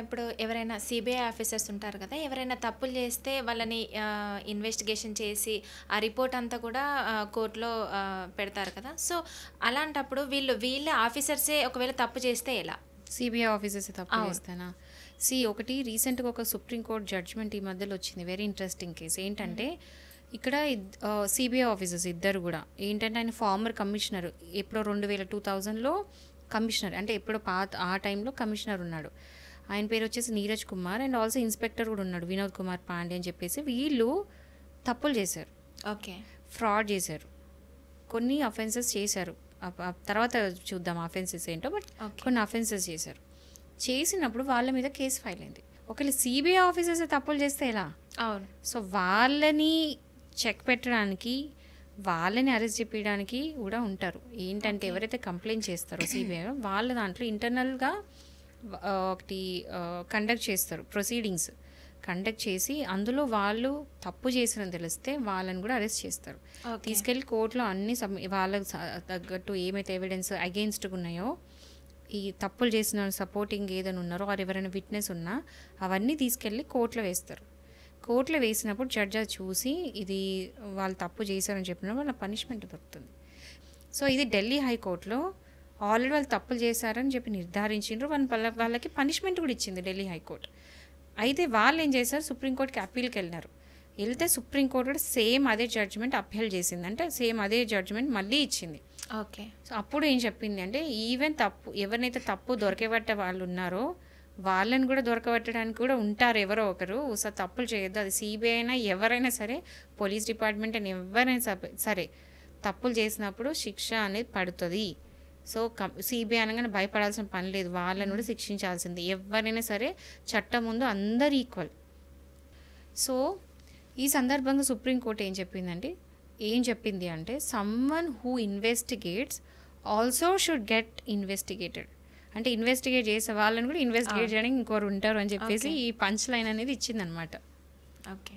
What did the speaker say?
ఇప్పుడు ఎవరైనా CBI officers ఉంటారు కదా! ఎవరైనా తప్పులు చేస్తే వాళ్ళని ఇన్వెస్టిగేషన్ చేసి ఆ రిపోర్ట్ అంతా కూడా కోర్ట్‌లో పెడతారు కదా! సో, అలాంటప్పుడు వీళ్ళే ఆఫీసర్సే ఒకవేళ తప్పు చేస్తే ఎలా? సిబిఐ ఆఫీసర్స్ తప్పు చేస్తానా? ఒకటి రీసెంట్గా ఒక సుప్రీంకోర్టు జడ్జ్మెంట్ ఈ మధ్యలో వచ్చింది. Very interesting case. ఏంటంటే ఇక్కడ సిబిఐ ఆఫీసర్స్ ఇద్దరు కూడా ఏంటంటే ఆయన ఫార్మర్ కమిషనర్, ఎప్పుడో 2000లో కమిషనర్, అంటే ఎప్పుడో ఆ టైంలో కమిషనర్ ఉన్నాడు. ఆయన పేరు వచ్చేసి Neeraj Kumar, and also inspector కూడా ఉన్నాడు వినోద్ కుమార్ పాండే అని చెప్పేసి. వీళ్ళు తప్పులు చేశారు, ఓకే, ఫ్రాడ్ చేశారు, కొన్ని అఫెన్సెస్ చేశారు. తర్వాత చూద్దాం అఫెన్సెస్ ఏంటో. బట్ కొన్ని అఫెన్సెస్ చేశారు. చేసినప్పుడు వాళ్ళ మీద కేసు ఫైల్ అయింది. ఒకవేళ సిబిఐ ఆఫీసర్స్ తప్పులు చేస్తే ఎలా? అవును. సో వాళ్ళని చెక్ పెట్టడానికి, వాళ్ళని అరెస్ట్ చేయడానికి కూడా ఉంటారు. ఏంటంటే ఎవరైతే కంప్లైంట్ చేస్తారో సిబిఐ వాళ్ళ దాంట్లో ఇంటర్నల్గా ఒకటి కండక్ట్ చేస్తారు, ప్రొసీడింగ్స్ కండక్ట్ చేసి అందులో వాళ్ళు తప్పు చేసినని తెలిస్తే వాళ్ళని కూడా అరెస్ట్ చేస్తారు. తీసుకెళ్ళి కోర్టులో అన్ని వాళ్ళకి తగ్గట్టు ఏమైతే ఎవిడెన్స్ అగెయిన్స్ట్గా ఉన్నాయో, ఈ తప్పులు చేసిన సపోర్టింగ్ ఏదైనా ఉన్నారో వారు ఎవరైనా విట్నెస్ ఉన్నా అవన్నీ తీసుకెళ్ళి కోర్టులో వేస్తారు. కోర్టులో వేసినప్పుడు జడ్జి చూసి ఇది వాళ్ళు తప్పు చేశారని చెప్పిన వాళ్ళ పనిష్మెంట్ దొరుకుతుంది. సో ఇది ఢిల్లీ హైకోర్టులో ఆల్రెడీ వాళ్ళు తప్పులు చేశారని చెప్పి నిర్ధారించారు. వాళ్ళకి పనిష్మెంట్ కూడా ఇచ్చింది ఢిల్లీ హైకోర్టు. అయితే వాళ్ళు ఏం చేశారు, సుప్రీంకోర్టుకి అప్పీల్కి వెళ్ళినారు. వెళ్తే సుప్రీంకోర్టు కూడా సేమ్ అదే జడ్జిమెంట్ అప్పీల్ చేసింది, అంటే సేమ్ అదే జడ్జిమెంట్ మళ్ళీ ఇచ్చింది. ఓకే. సో అప్పుడు ఏం చెప్పింది అంటే ఈవెన్ ఎవరినైతే తప్పు దొరకబట్టే వాళ్ళు ఉన్నారో వాళ్ళని కూడా దొరకబట్టడానికి కూడా ఉంటారు ఎవరో ఒకరు. సో తప్పులు చేయొద్దు, అది సిబిఐ అయినా ఎవరైనా సరే, పోలీస్ డిపార్ట్మెంట్ అయినా ఎవరైనా సరే తప్పులు చేసినప్పుడు శిక్ష అనేది పడుతుంది. సో సిబిఐ అనగానే భయపడాల్సిన పని లేదు, వాళ్ళని కూడా శిక్షించాల్సింది. ఎవరైనా సరే చట్టం ముందు అందరు ఈక్వల్. సో ఈ సందర్భంగా సుప్రీంకోర్టు ఏం చెప్పింది అంటే someone who investigates also should get investigated. అంటే ఇన్వెస్టిగేట్ చేసే వాళ్ళని కూడా ఇన్వెస్టిగేట్ చేయడానికి ఇంకోరు ఉంటారు అని చెప్పేసి ఈ పంచ్ లైన్ అనేది ఇచ్చిందనమాట. ఓకే.